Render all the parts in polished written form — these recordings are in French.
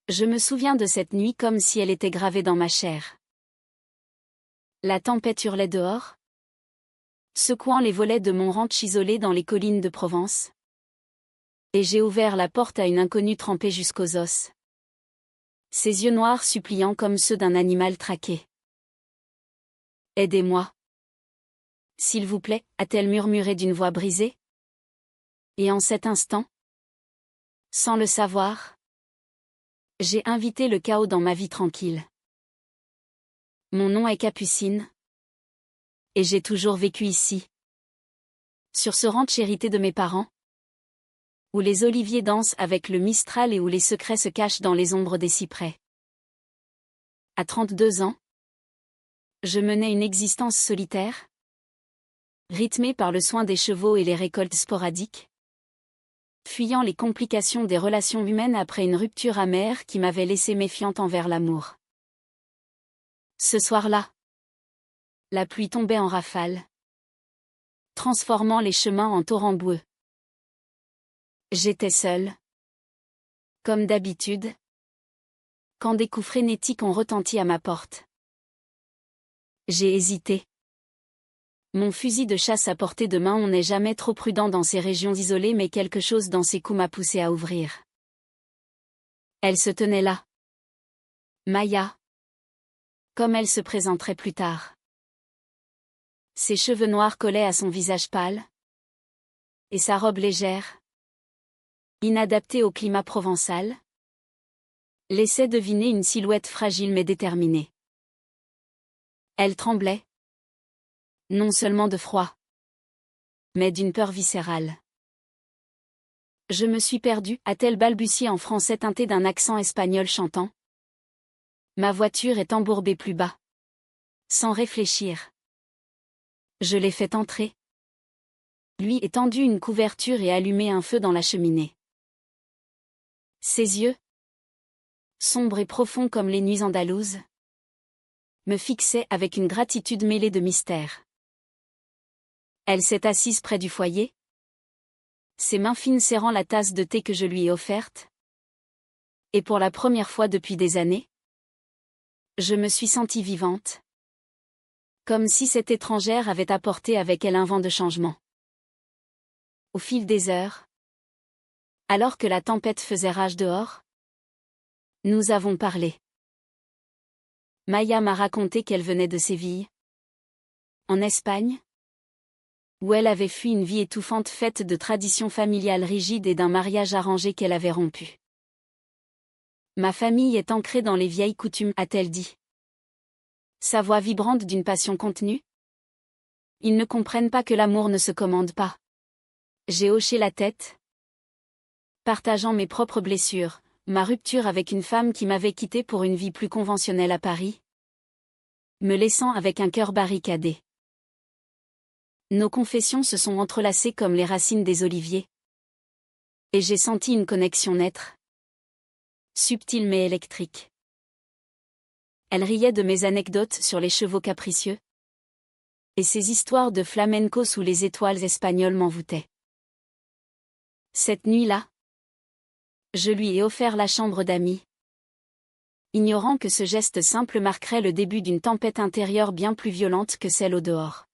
Je me souviens de cette nuit comme si elle était gravée dans ma chair. La tempête hurlait dehors, secouant les volets de mon ranch isolé dans les collines de Provence. Et j'ai ouvert la porte à une inconnue trempée jusqu'aux os. Ses yeux noirs suppliants comme ceux d'un animal traqué. « Aidez-moi. S'il vous plaît » a-t-elle murmuré d'une voix brisée. Et en cet instant, sans le savoir, j'ai invité le chaos dans ma vie tranquille. Mon nom est Capucine. Et j'ai toujours vécu ici. Sur ce ranch hérité de mes parents, où les oliviers dansent avec le mistral et où les secrets se cachent dans les ombres des cyprès. À 32 ans, je menais une existence solitaire, rythmée par le soin des chevaux et les récoltes sporadiques, fuyant les complications des relations humaines après une rupture amère qui m'avait laissé méfiante envers l'amour. Ce soir-là, la pluie tombait en rafales, transformant les chemins en torrents boueux. J'étais seule, comme d'habitude, quand des coups frénétiques ont retenti à ma porte. J'ai hésité. Mon fusil de chasse à portée de main, on n'est jamais trop prudent dans ces régions isolées, mais quelque chose dans ses coups m'a poussé à ouvrir. Elle se tenait là. Maya. Comme elle se présenterait plus tard. Ses cheveux noirs collaient à son visage pâle. Et sa robe légère, inadaptée au climat provençal, laissait deviner une silhouette fragile mais déterminée. Elle tremblait. Non seulement de froid, mais d'une peur viscérale. Je me suis perdue, a-t-elle balbutié en français teinté d'un accent espagnol chantant. Ma voiture est embourbée plus bas. Sans réfléchir. Je l'ai fait entrer. Lui ai tendu une couverture et allumé un feu dans la cheminée. Ses yeux, sombres et profonds comme les nuits andalouses, me fixaient avec une gratitude mêlée de mystère. Elle s'est assise près du foyer, ses mains fines serrant la tasse de thé que je lui ai offerte. Et pour la première fois depuis des années, je me suis sentie vivante. Comme si cette étrangère avait apporté avec elle un vent de changement. Au fil des heures, alors que la tempête faisait rage dehors, nous avons parlé. Maya m'a raconté qu'elle venait de Séville, en Espagne, où elle avait fui une vie étouffante faite de traditions familiales rigides et d'un mariage arrangé qu'elle avait rompu. Ma famille est ancrée dans les vieilles coutumes, a-t-elle dit. Sa voix vibrante d'une passion contenue. Ils ne comprennent pas que l'amour ne se commande pas. J'ai hoché la tête, partageant mes propres blessures, ma rupture avec une femme qui m'avait quitté pour une vie plus conventionnelle à Paris, me laissant avec un cœur barricadé. Nos confessions se sont entrelacées comme les racines des oliviers. Et j'ai senti une connexion naître. Subtile mais électrique. Elle riait de mes anecdotes sur les chevaux capricieux. Et ses histoires de flamenco sous les étoiles espagnoles m'envoûtaient. Cette nuit-là, je lui ai offert la chambre d'amis, ignorant que ce geste simple marquerait le début d'une tempête intérieure bien plus violente que celle au dehors.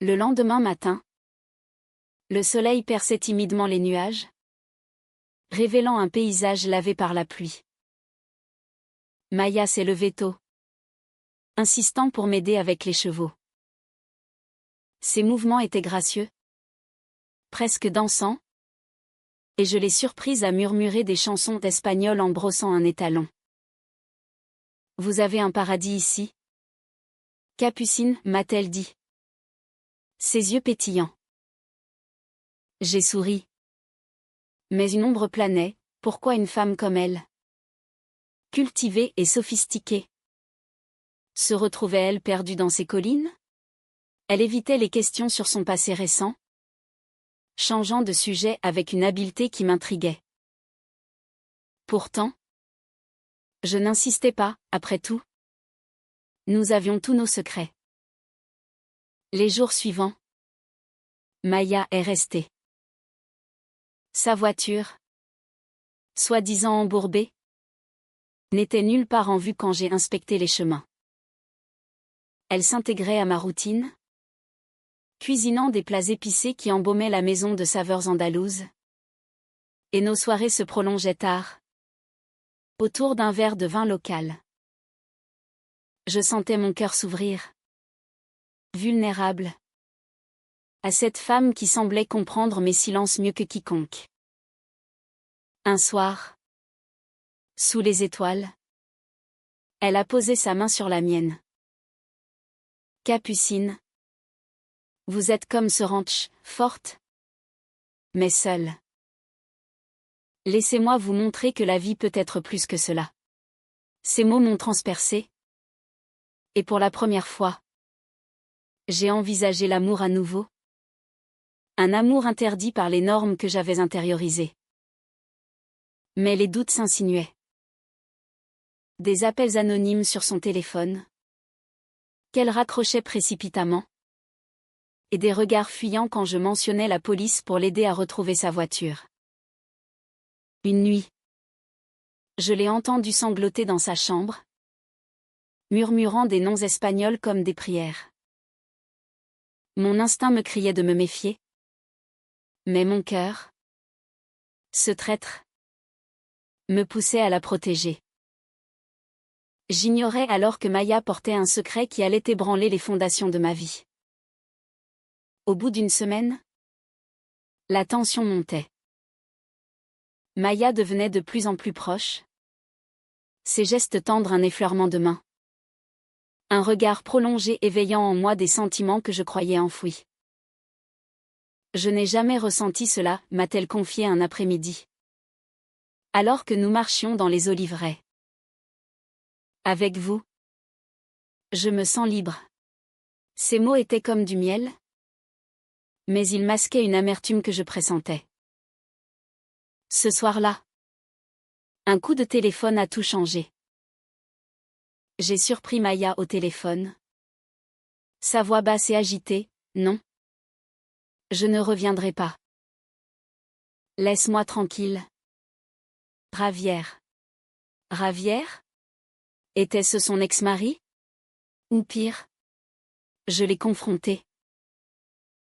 Le lendemain matin, le soleil perçait timidement les nuages, révélant un paysage lavé par la pluie. Maya s'est levée tôt, insistant pour m'aider avec les chevaux. Ses mouvements étaient gracieux, presque dansants, et je l'ai surprise à murmurer des chansons d'espagnol en brossant un étalon. Vous avez un paradis ici, Capucine, m'a-t-elle dit. Ses yeux pétillants. J'ai souri. Mais une ombre planait, pourquoi une femme comme elle, cultivée et sophistiquée, se retrouvait-elle perdue dans ces collines? Elle évitait les questions sur son passé récent, changeant de sujet avec une habileté qui m'intriguait. Pourtant, je n'insistais pas, après tout. Nous avions tous nos secrets. Les jours suivants, Maya est restée. Sa voiture, soi-disant embourbée, n'était nulle part en vue quand j'ai inspecté les chemins. Elle s'intégrait à ma routine, cuisinant des plats épicés qui embaumaient la maison de saveurs andalouses. Et nos soirées se prolongeaient tard, autour d'un verre de vin local. Je sentais mon cœur s'ouvrir, vulnérable, à cette femme qui semblait comprendre mes silences mieux que quiconque. Un soir, sous les étoiles, elle a posé sa main sur la mienne. Capucine, vous êtes comme ce ranch, forte, mais seule. Laissez-moi vous montrer que la vie peut être plus que cela. Ces mots m'ont transpercé. Et pour la première fois, j'ai envisagé l'amour à nouveau. Un amour interdit par les normes que j'avais intériorisées. Mais les doutes s'insinuaient. Des appels anonymes sur son téléphone, qu'elle raccrochait précipitamment. Et des regards fuyants quand je mentionnais la police pour l'aider à retrouver sa voiture. Une nuit, je l'ai entendu sangloter dans sa chambre, murmurant des noms espagnols comme des prières. Mon instinct me criait de me méfier. Mais mon cœur, ce traître, me poussait à la protéger. J'ignorais alors que Maya portait un secret qui allait ébranler les fondations de ma vie. Au bout d'une semaine, la tension montait. Maya devenait de plus en plus proche. Ses gestes tendres, un effleurement de main. Un regard prolongé éveillant en moi des sentiments que je croyais enfouis. Je n'ai jamais ressenti cela, m'a-t-elle confié un après-midi. Alors que nous marchions dans les oliveraies. Avec vous, je me sens libre. Ces mots étaient comme du miel, mais ils masquaient une amertume que je pressentais. Ce soir-là, un coup de téléphone a tout changé. J'ai surpris Maya au téléphone. Sa voix basse et agitée, non. Je ne reviendrai pas. Laisse-moi tranquille. Ravière. Ravière? Était-ce son ex-mari? Ou pire? Je l'ai confronté.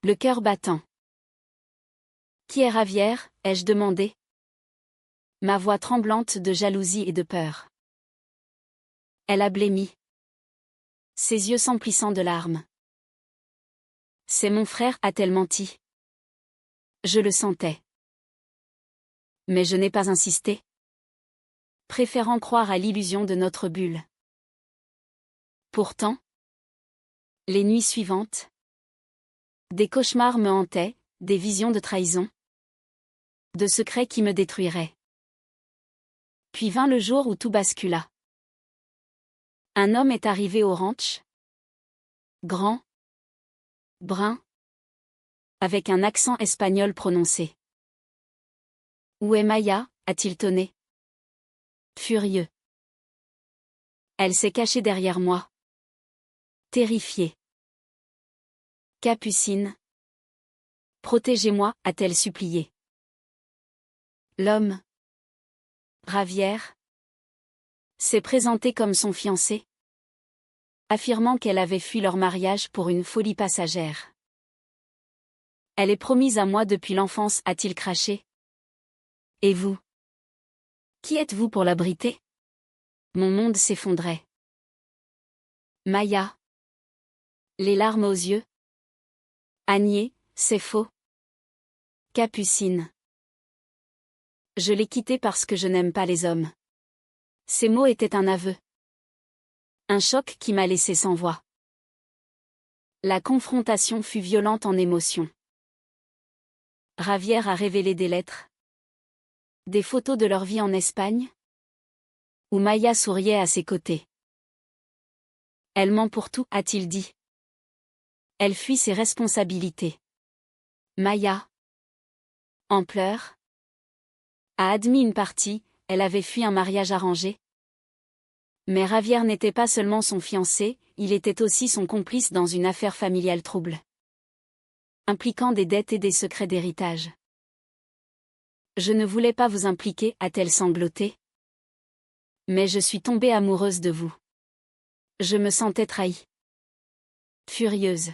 Le cœur battant. Qui est Ravière? Ai-je demandé. Ma voix tremblante de jalousie et de peur. Elle a blêmi. Ses yeux s'emplissant de larmes. C'est mon frère, a-t-elle menti? Je le sentais. Mais je n'ai pas insisté. Préférant croire à l'illusion de notre bulle. Pourtant, les nuits suivantes, des cauchemars me hantaient, des visions de trahison, de secrets qui me détruiraient. Puis vint le jour où tout bascula. Un homme est arrivé au ranch. Grand, brun, avec un accent espagnol prononcé. Où est Maya? A-t-il tonné. Furieux. Elle s'est cachée derrière moi. Terrifiée. Capucine. Protégez-moi, a-t-elle supplié. L'homme, Ravière, s'est présenté comme son fiancé, affirmant qu'elle avait fui leur mariage pour une folie passagère. Elle est promise à moi depuis l'enfance, a-t-il craché. Et vous? Qui êtes-vous pour l'abriter? Mon monde s'effondrait. Maya. Les larmes aux yeux. Agné, c'est faux. Capucine. Je l'ai quitté parce que je n'aime pas les hommes. Ces mots étaient un aveu. Un choc qui m'a laissé sans voix. La confrontation fut violente en émotion. Ravière a révélé des lettres. Des photos de leur vie en Espagne, où Maya souriait à ses côtés. Elle ment pour tout, a-t-il dit. Elle fuit ses responsabilités. Maya, en pleurs, a admis une partie, elle avait fui un mariage arrangé. Mais Ravière n'était pas seulement son fiancé, il était aussi son complice dans une affaire familiale trouble, impliquant des dettes et des secrets d'héritage. Je ne voulais pas vous impliquer, a-t-elle sangloté. Mais je suis tombée amoureuse de vous. Je me sentais trahie. Furieuse.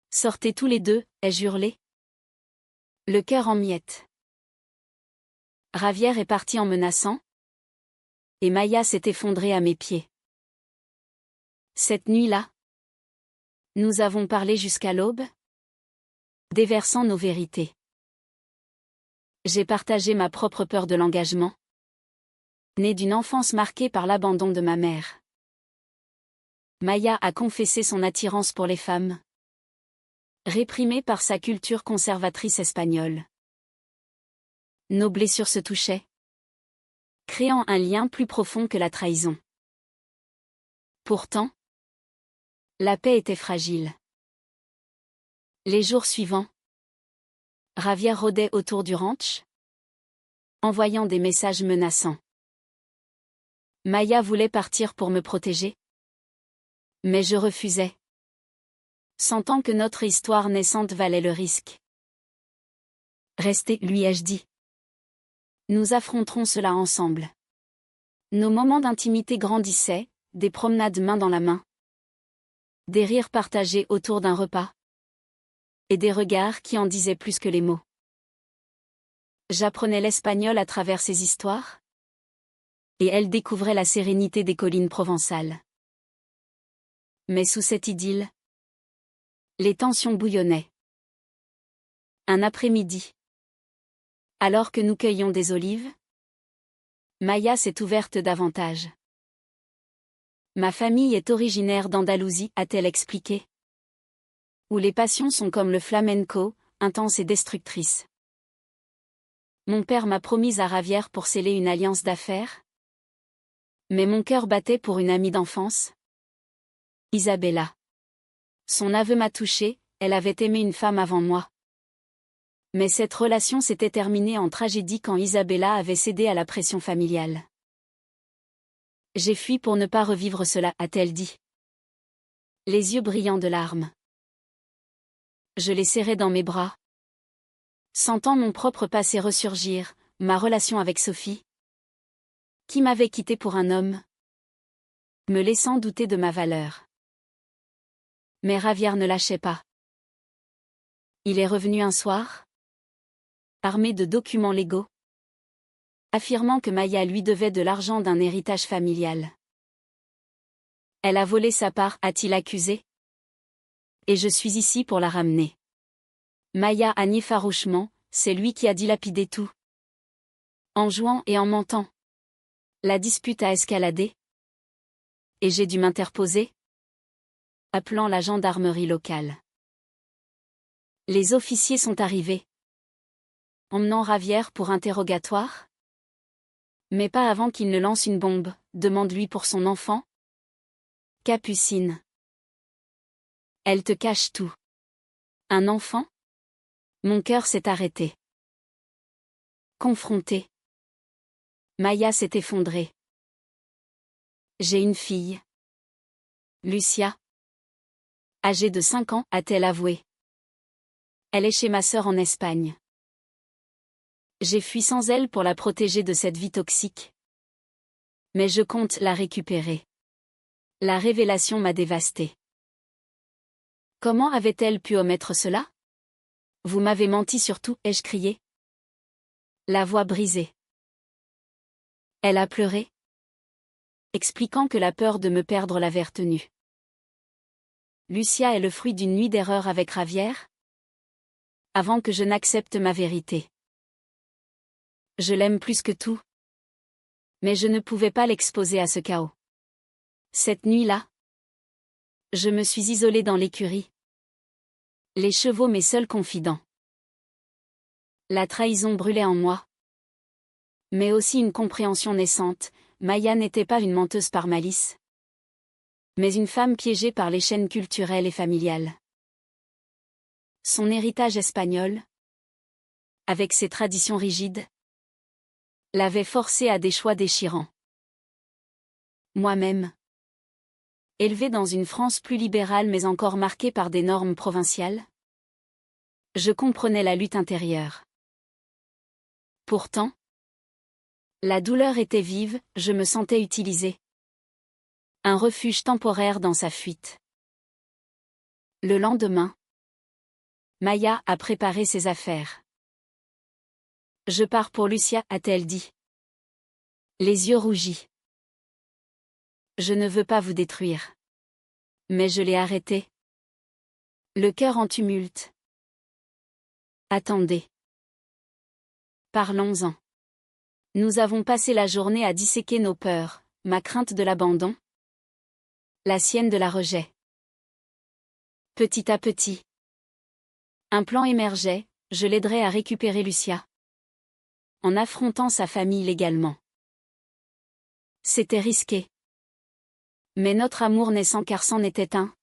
Sortez tous les deux, ai-je hurlé. Le cœur en miettes. Javier est parti en menaçant. Et Maya s'est effondrée à mes pieds. Cette nuit-là, nous avons parlé jusqu'à l'aube, déversant nos vérités. J'ai partagé ma propre peur de l'engagement, née d'une enfance marquée par l'abandon de ma mère. Maya a confessé son attirance pour les femmes, réprimée par sa culture conservatrice espagnole. Nos blessures se touchaient, créant un lien plus profond que la trahison. Pourtant, la paix était fragile. Les jours suivants, Javier rôdait autour du ranch, envoyant des messages menaçants. Maya voulait partir pour me protéger, mais je refusais, sentant que notre histoire naissante valait le risque. Restez, lui ai-je dit. Nous affronterons cela ensemble. Nos moments d'intimité grandissaient, des promenades main dans la main, des rires partagés autour d'un repas, et des regards qui en disaient plus que les mots. J'apprenais l'espagnol à travers ses histoires, et elle découvrait la sérénité des collines provençales. Mais sous cette idylle, les tensions bouillonnaient. Un après-midi, alors que nous cueillions des olives, Maya s'est ouverte davantage. Ma famille est originaire d'Andalousie, a-t-elle expliqué. Où les passions sont comme le flamenco, intenses et destructrices. Mon père m'a promise à Javier pour sceller une alliance d'affaires. Mais mon cœur battait pour une amie d'enfance. Isabella. Son aveu m'a touchée, elle avait aimé une femme avant moi. Mais cette relation s'était terminée en tragédie quand Isabella avait cédé à la pression familiale. J'ai fui pour ne pas revivre cela, a-t-elle dit. Les yeux brillants de larmes. Je l'ai serrée dans mes bras. Sentant mon propre passé ressurgir, ma relation avec Sophie, qui m'avait quitté pour un homme, me laissant douter de ma valeur. Mais Javier ne lâchait pas. Il est revenu un soir, armé de documents légaux, affirmant que Maya lui devait de l'argent d'un héritage familial. Elle a volé sa part, a-t-il accusé. Et je suis ici pour la ramener. Maya a nié farouchement, c'est lui qui a dilapidé tout. En jouant et en mentant. La dispute a escaladé. Et j'ai dû m'interposer, appelant la gendarmerie locale. Les officiers sont arrivés, emmenant Javier pour interrogatoire. Mais pas avant qu'il ne lance une bombe, demande-lui pour son enfant. Capucine. Elle te cache tout. Un enfant? Mon cœur s'est arrêté. Confrontée. Maya s'est effondrée. J'ai une fille. Lucia. Âgée de 5 ans, a-t-elle avoué. Elle est chez ma sœur en Espagne. J'ai fui sans elle pour la protéger de cette vie toxique. Mais je compte la récupérer. La révélation m'a dévastée. Comment avait-elle pu omettre cela? Vous m'avez menti sur tout, ai-je crié. La voix brisée. Elle a pleuré, expliquant que la peur de me perdre l'avait retenue. Lucia est le fruit d'une nuit d'erreur avec Javier, avant que je n'accepte ma vérité. Je l'aime plus que tout. Mais je ne pouvais pas l'exposer à ce chaos. Cette nuit-là, je me suis isolée dans l'écurie. Les chevaux mes seuls confidents. La trahison brûlait en moi. Mais aussi une compréhension naissante, Maya n'était pas une menteuse par malice. Mais une femme piégée par les chaînes culturelles et familiales. Son héritage espagnol, avec ses traditions rigides, l'avait forcée à des choix déchirants. Moi-même, élevée dans une France plus libérale mais encore marquée par des normes provinciales, je comprenais la lutte intérieure. Pourtant, la douleur était vive, je me sentais utilisée. Un refuge temporaire dans sa fuite. Le lendemain, Maya a préparé ses affaires. Je pars pour Lucia, a-t-elle dit. Les yeux rougis. Je ne veux pas vous détruire. Mais je l'ai arrêté. Le cœur en tumulte. Attendez. Parlons-en. Nous avons passé la journée à disséquer nos peurs, ma crainte de l'abandon, la sienne de la rejet. Petit à petit. Un plan émergeait, je l'aiderais à récupérer Lucia. En affrontant sa famille légalement. C'était risqué. Mais notre amour naissant car c'en était un.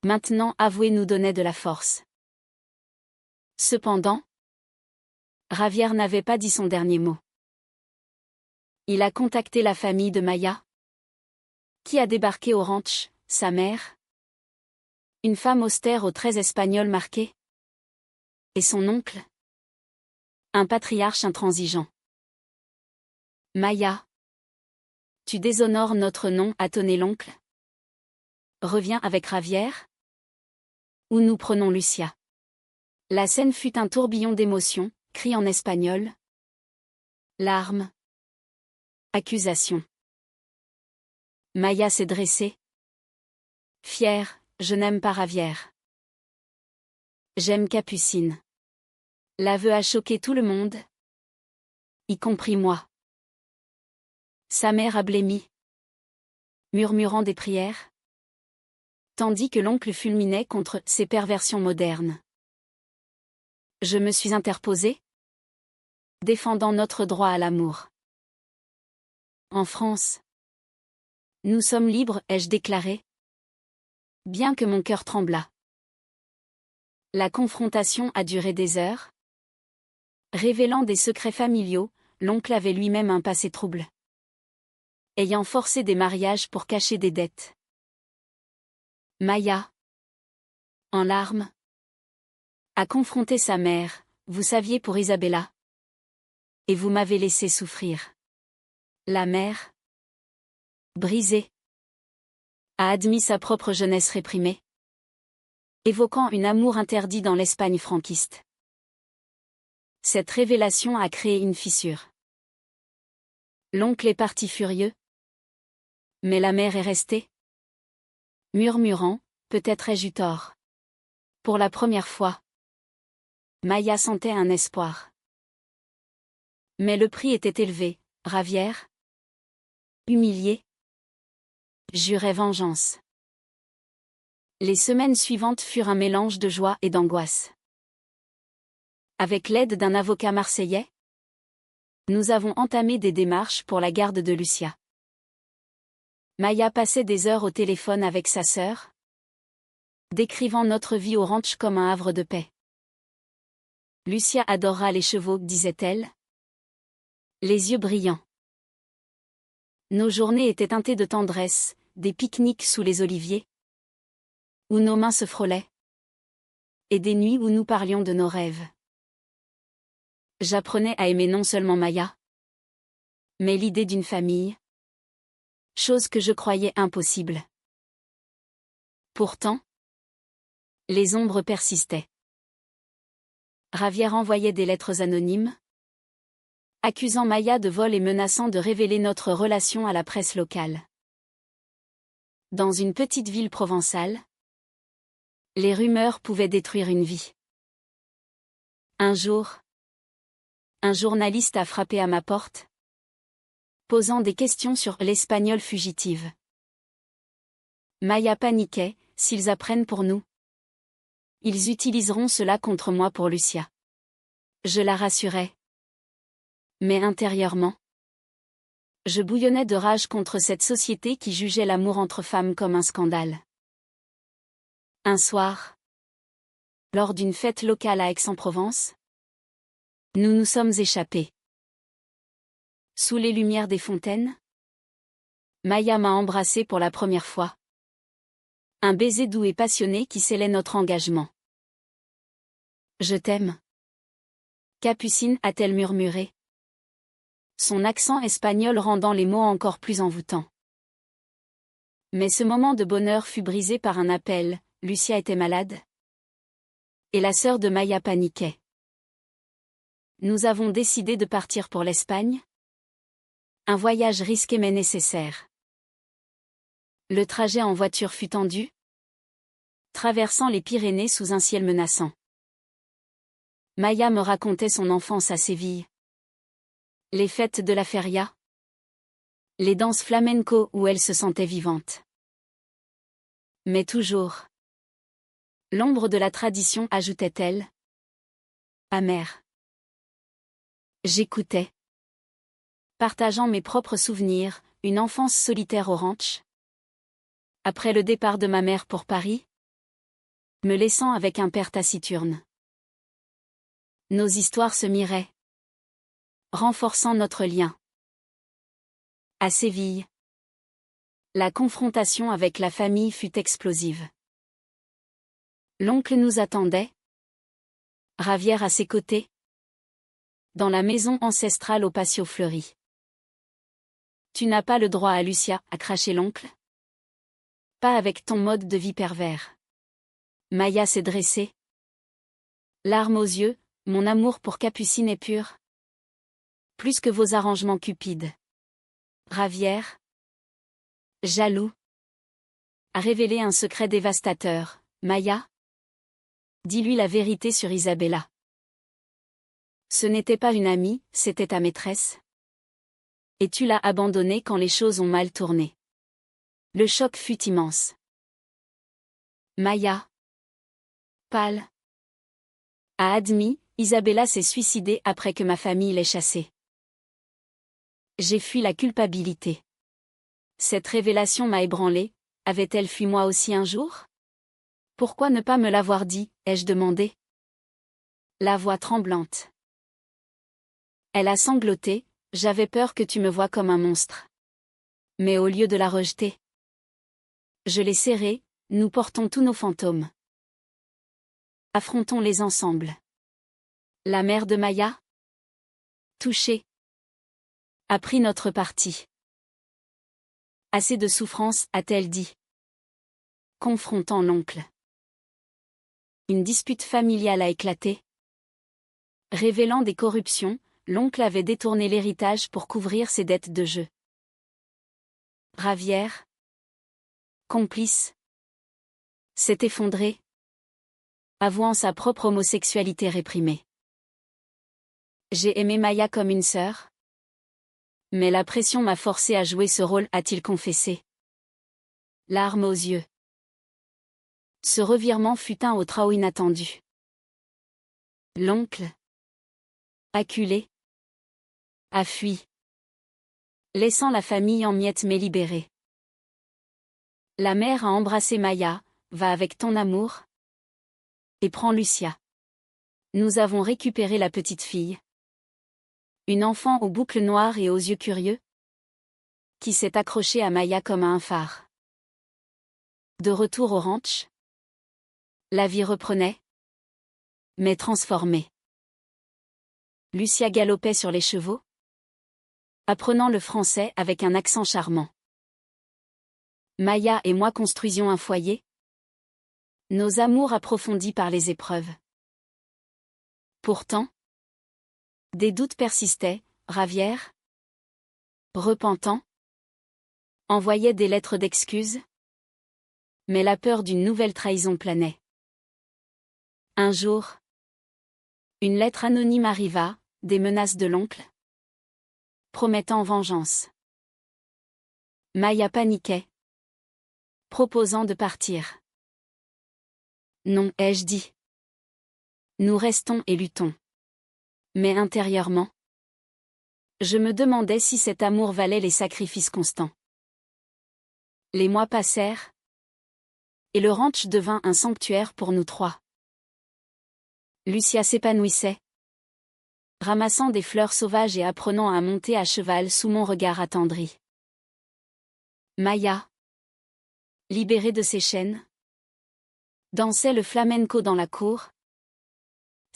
Maintenant avouer nous donnait de la force. Cependant, Javier n'avait pas dit son dernier mot. Il a contacté la famille de Maya. Qui a débarqué au ranch, sa mère. Une femme austère aux traits espagnols marqués. Et son oncle. Un patriarche intransigeant. Maya. Tu déshonores notre nom, a tonné l'oncle. Reviens avec Javier. Ou nous prenons Lucia. La scène fut un tourbillon d'émotions, cris en espagnol. Larmes. Accusations. Maya s'est dressée. Fière, je n'aime pas Javier. J'aime Capucine. L'aveu a choqué tout le monde. Y compris moi. Sa mère a blêmi. Murmurant des prières. Tandis que l'oncle fulminait contre ses perversions modernes. Je me suis interposée. Défendant notre droit à l'amour. En France. Nous sommes libres, ai-je déclaré. Bien que mon cœur tremblât. La confrontation a duré des heures. Révélant des secrets familiaux, l'oncle avait lui-même un passé trouble. Ayant forcé des mariages pour cacher des dettes. Maya. En larmes. A confronté sa mère, vous saviez pour Isabella. Et vous m'avez laissé souffrir. La mère. Brisée. A admis sa propre jeunesse réprimée. Évoquant un amour interdit dans l'Espagne franquiste. Cette révélation a créé une fissure. L'oncle est parti furieux. Mais la mère est restée. Murmurant, peut-être ai-je eu tort. Pour la première fois. Maya sentait un espoir. Mais le prix était élevé, Javier. Humilié. Jurait vengeance. Les semaines suivantes furent un mélange de joie et d'angoisse. Avec l'aide d'un avocat marseillais, nous avons entamé des démarches pour la garde de Lucia. Maya passait des heures au téléphone avec sa sœur, décrivant notre vie au ranch comme un havre de paix. Lucia adorera les chevaux, disait-elle. Les yeux brillants. Nos journées étaient teintées de tendresse, des pique-niques sous les oliviers, où nos mains se frôlaient, et des nuits où nous parlions de nos rêves. J'apprenais à aimer non seulement Maya, mais l'idée d'une famille, chose que je croyais impossible. Pourtant, les ombres persistaient. Javier envoyait des lettres anonymes, accusant Maya de vol et menaçant de révéler notre relation à la presse locale. Dans une petite ville provençale, les rumeurs pouvaient détruire une vie. Un jour, un journaliste a frappé à ma porte, posant des questions sur l'espagnole fugitive. Maya paniquait, s'ils apprennent pour nous. Ils utiliseront cela contre moi pour Lucia. Je la rassurais. Mais intérieurement, je bouillonnais de rage contre cette société qui jugeait l'amour entre femmes comme un scandale. Un soir, lors d'une fête locale à Aix-en-Provence, nous nous sommes échappés. Sous les lumières des fontaines, Maya m'a embrassé pour la première fois. Un baiser doux et passionné qui scellait notre engagement. Je t'aime. Capucine, a-t-elle murmuré. Son accent espagnol rendant les mots encore plus envoûtants. Mais ce moment de bonheur fut brisé par un appel. Lucia était malade. Et la sœur de Maya paniquait. Nous avons décidé de partir pour l'Espagne. Un voyage risqué mais nécessaire. Le trajet en voiture fut tendu, traversant les Pyrénées sous un ciel menaçant. Maya me racontait son enfance à Séville. Les fêtes de la feria. Les danses flamenco où elle se sentait vivante. Mais toujours. L'ombre de la tradition, ajoutait-elle. Amère. J'écoutais. Partageant mes propres souvenirs, une enfance solitaire au ranch. Après le départ de ma mère pour Paris. Me laissant avec un père taciturne. Nos histoires se miraient. Renforçant notre lien. À Séville. La confrontation avec la famille fut explosive. L'oncle nous attendait. Ravière à ses côtés. Dans la maison ancestrale au patio fleuri. Tu n'as pas le droit à Lucia, a craché l'oncle. Pas avec ton mode de vie pervers. Maya s'est dressée. Larmes aux yeux, mon amour pour Capucine est pur. Plus que vos arrangements cupides. Ravière. Jaloux. A révélé un secret dévastateur. Maya. Dis-lui la vérité sur Isabella. Ce n'était pas une amie, c'était ta maîtresse. Et tu l'as abandonnée quand les choses ont mal tourné. Le choc fut immense. Maya. Pâle. A admis, Isabella s'est suicidée après que ma famille l'ait chassée. J'ai fui la culpabilité. Cette révélation m'a ébranlée. Avait-elle fui moi aussi un jour? Pourquoi ne pas me l'avoir dit, ai-je demandé. La voix tremblante. Elle a sangloté, j'avais peur que tu me voies comme un monstre. Mais au lieu de la rejeter, je l'ai serrée, nous portons tous nos fantômes. Affrontons-les ensemble. La mère de Maya, touchée, a pris notre parti. Assez de souffrance, a-t-elle dit. Confrontant l'oncle. Une dispute familiale a éclaté. Révélant des corruptions, l'oncle avait détourné l'héritage pour couvrir ses dettes de jeu. Ravière, complice, s'est effondré, avouant sa propre homosexualité réprimée. J'ai aimé Maya comme une sœur. Mais la pression m'a forcé à jouer ce rôle, a-t-il confessé. Larmes aux yeux. Ce revirement fut un au trao inattendu. L'oncle, acculé, a fui, laissant la famille en miettes mais libérée. La mère a embrassé Maya, va avec ton amour, et prends Lucia. Nous avons récupéré la petite fille. Une enfant aux boucles noires et aux yeux curieux, qui s'est accrochée à Maya comme à un phare. De retour au ranch, la vie reprenait, mais transformée. Lucia galopait sur les chevaux, apprenant le français avec un accent charmant. Maya et moi construisions un foyer, nos amours approfondis par les épreuves. Pourtant, des doutes persistaient, Ravière, repentant, envoyait des lettres d'excuses, mais la peur d'une nouvelle trahison planait. Un jour, une lettre anonyme arriva, des menaces de l'oncle, promettant vengeance. Maya paniquait, proposant de partir. Non, ai-je dit. Nous restons et luttons. Mais intérieurement, je me demandais si cet amour valait les sacrifices constants. Les mois passèrent, et le ranch devint un sanctuaire pour nous trois. Lucia s'épanouissait, ramassant des fleurs sauvages et apprenant à monter à cheval sous mon regard attendri. Maya, libérée de ses chaînes, dansait le flamenco dans la cour,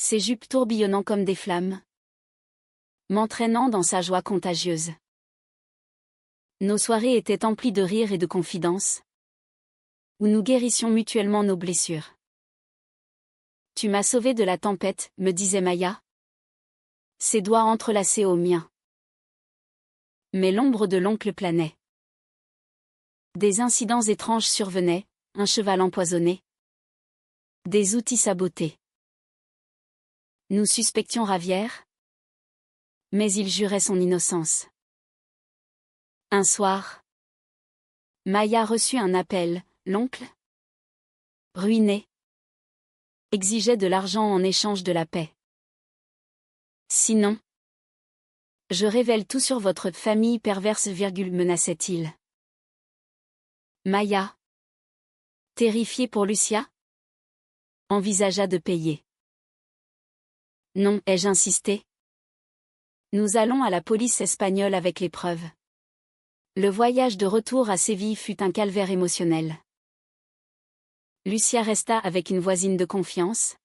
ses jupes tourbillonnant comme des flammes, m'entraînant dans sa joie contagieuse. Nos soirées étaient emplies de rires et de confidences, où nous guérissions mutuellement nos blessures. Tu m'as sauvé de la tempête, me disait Maya, ses doigts entrelacés aux miens. Mais l'ombre de l'oncle planait. Des incidents étranges survenaient, un cheval empoisonné, des outils sabotés. Nous suspections Ravière, mais il jurait son innocence. Un soir, Maya reçut un appel, l'oncle, ruiné, exigeait de l'argent en échange de la paix. Sinon, je révèle tout sur votre famille perverse, menaçait-il. Maya, terrifiée pour Lucia, envisagea de payer. Non, ai-je insisté. Nous allons à la police espagnole avec les preuves. Le voyage de retour à Séville fut un calvaire émotionnel. Lucia resta avec une voisine de confiance,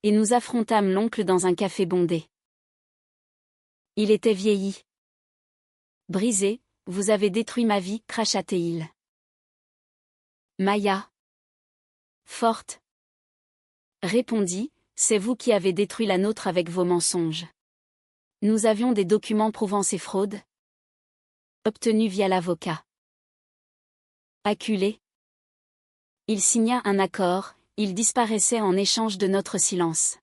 et nous affrontâmes l'oncle dans un café bondé. Il était vieilli. Brisé, vous avez détruit ma vie, cracha-t-il. Maya, forte, répondit, c'est vous qui avez détruit la nôtre avec vos mensonges. Nous avions des documents prouvant ces fraudes, obtenus via l'avocat. Acculé, il signa un accord, il disparaissait en échange de notre silence.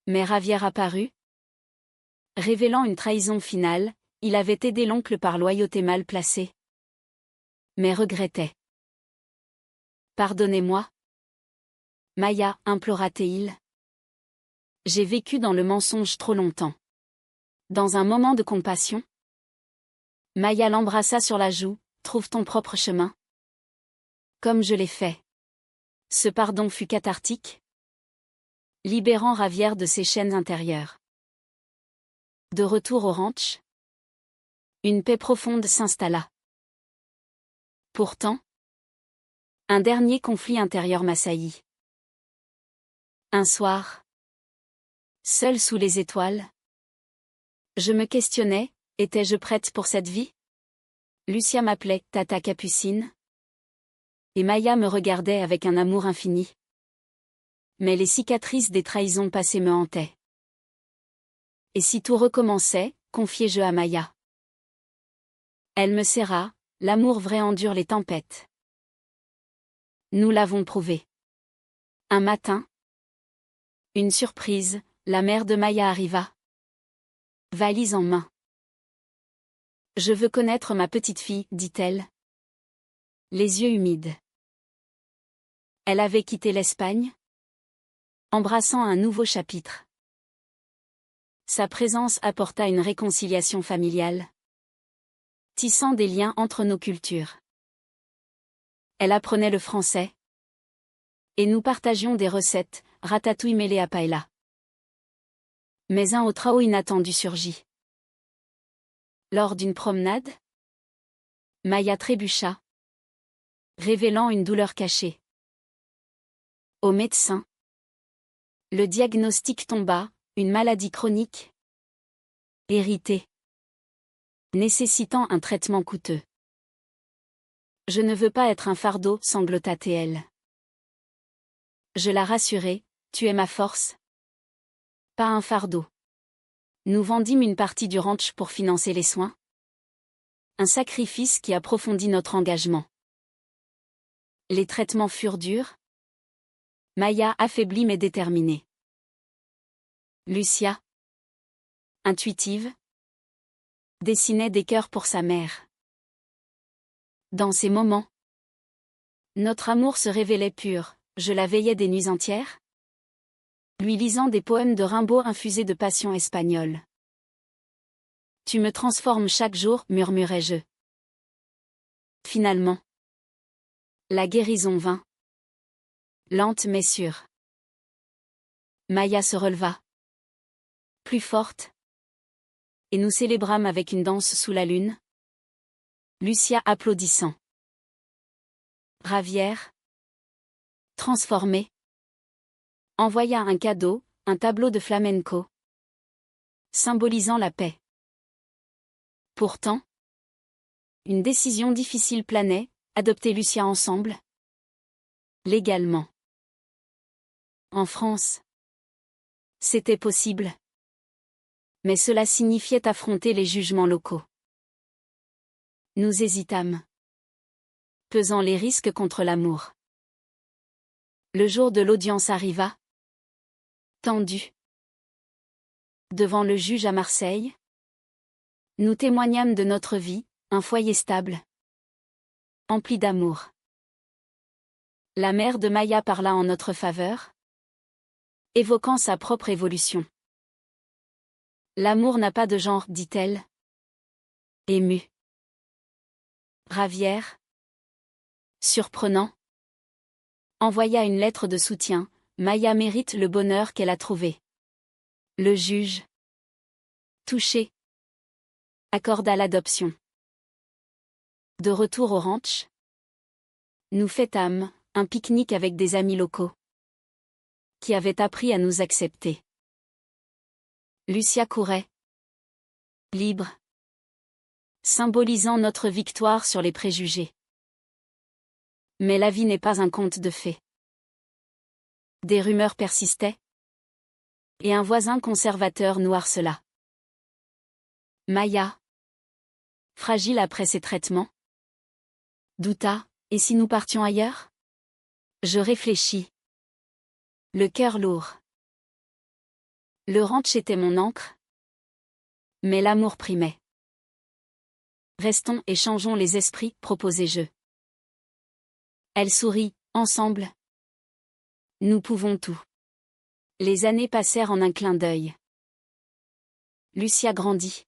Mais Ravière apparut, révélant une trahison finale, il avait aidé l'oncle par loyauté mal placée. Mais regrettait. Pardonnez-moi. Maya, implora-t-il. J'ai vécu dans le mensonge trop longtemps. Dans un moment de compassion, Maya l'embrassa sur la joue, trouve ton propre chemin. Comme je l'ai fait. Ce pardon fut cathartique, libérant Ravière de ses chaînes intérieures. De retour au ranch, une paix profonde s'installa. Pourtant, un dernier conflit intérieur m'assaillit. Un soir, seul sous les étoiles, je me questionnais, étais-je prête pour cette vie? Lucia m'appelait Tata Capucine, et Maya me regardait avec un amour infini. Mais les cicatrices des trahisons passées me hantaient. Et si tout recommençait, confiai-je à Maya. Elle me serra, l'amour vrai endure les tempêtes. Nous l'avons prouvé. Un matin, une surprise, la mère de Maya arriva. Valise en main. Je veux connaître ma petite fille, dit-elle. Les yeux humides. Elle avait quitté l'Espagne, embrassant un nouveau chapitre. Sa présence apporta une réconciliation familiale, tissant des liens entre nos cultures. Elle apprenait le français, et nous partagions des recettes, ratatouille mêlée à paella. Mais un autre chaos inattendu surgit. Lors d'une promenade, Maya trébucha, révélant une douleur cachée. Au médecin, le diagnostic tomba, une maladie chronique, héritée, nécessitant un traitement coûteux. Je ne veux pas être un fardeau, sanglota-t-elle. Je la rassurai, tu es ma force. Pas un fardeau. Nous vendîmes une partie du ranch pour financer les soins. Un sacrifice qui approfondit notre engagement. Les traitements furent durs. Maya affaiblie mais déterminée. Lucia, intuitive, dessinait des cœurs pour sa mère. Dans ces moments, notre amour se révélait pur, je la veillais des nuits entières, lui lisant des poèmes de Rimbaud infusés de passion espagnole. Tu me transformes chaque jour, murmurais-je. Finalement, la guérison vint. Lente mais sûre. Maya se releva. Plus forte. Et nous célébrâmes avec une danse sous la lune. Lucia applaudissant. Ravière, transformée, envoya un cadeau, un tableau de flamenco, symbolisant la paix. Pourtant, une décision difficile planait, adopter Lucia ensemble? Légalement. En France. C'était possible. Mais cela signifiait affronter les jugements locaux. Nous hésitâmes, pesant les risques contre l'amour. Le jour de l'audience arriva. Tendu. Devant le juge à Marseille, nous témoignâmes de notre vie, un foyer stable, empli d'amour. La mère de Maya parla en notre faveur, évoquant sa propre évolution. L'amour n'a pas de genre, dit-elle. Émue. Ravière. Surprenant. Envoya une lettre de soutien. Maya mérite le bonheur qu'elle a trouvé. Le juge, touché, accorda l'adoption. De retour au ranch, nous fêtâmes un pique-nique avec des amis locaux qui avaient appris à nous accepter. Lucia courait, libre, symbolisant notre victoire sur les préjugés. Mais la vie n'est pas un conte de fées. Des rumeurs persistaient, et un voisin conservateur nous harcela. Maya, fragile après ses traitements, douta, et si nous partions ailleurs? Je réfléchis, le cœur lourd. Le ranch était mon ancre, mais l'amour primait. Restons et changeons les esprits, proposai-je. Elle sourit, ensemble. Nous pouvons tout. Les années passèrent en un clin d'œil. Lucia grandit,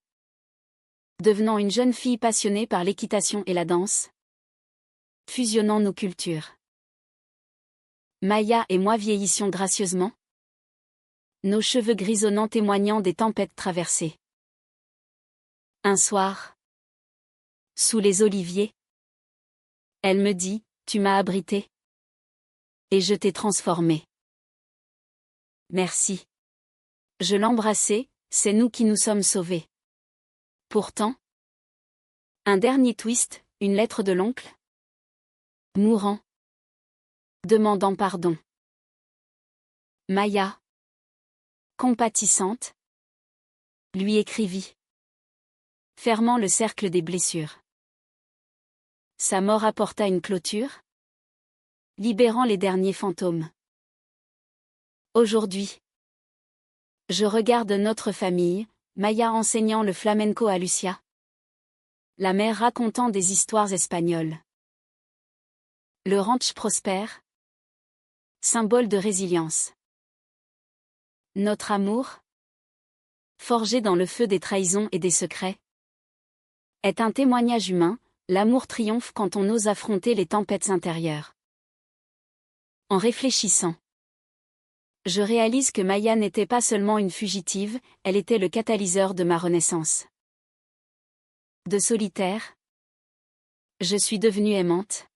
devenant une jeune fille passionnée par l'équitation et la danse, fusionnant nos cultures. Maya et moi vieillissions gracieusement, nos cheveux grisonnants témoignant des tempêtes traversées. Un soir, sous les oliviers, elle me dit, tu m'as abrité, et je t'ai transformé. Merci. Je l'embrassai, c'est nous qui nous sommes sauvés. Pourtant, un dernier twist, une lettre de l'oncle, mourant, demandant pardon. Maya, compatissante, lui écrivit, fermant le cercle des blessures. Sa mort apporta une clôture, libérant les derniers fantômes. Aujourd'hui, je regarde notre famille, Maya enseignant le flamenco à Lucia, la mère racontant des histoires espagnoles. Le ranch prospère, symbole de résilience. Notre amour, forgé dans le feu des trahisons et des secrets, est un témoignage humain, l'amour triomphe quand on ose affronter les tempêtes intérieures. En réfléchissant, je réalise que Maya n'était pas seulement une fugitive, elle était le catalyseur de ma renaissance. De solitaire, je suis devenue aimante,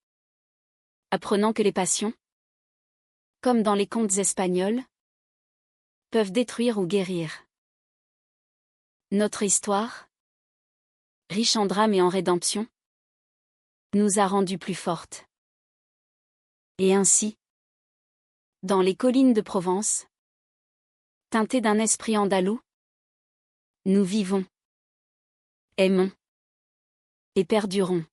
apprenant que les passions, comme dans les contes espagnols, peuvent détruire ou guérir. Notre histoire, riche en drame et en rédemption, nous a rendues plus fortes. Et ainsi, dans les collines de Provence, teintées d'un esprit andalou, nous vivons, aimons et perdurons.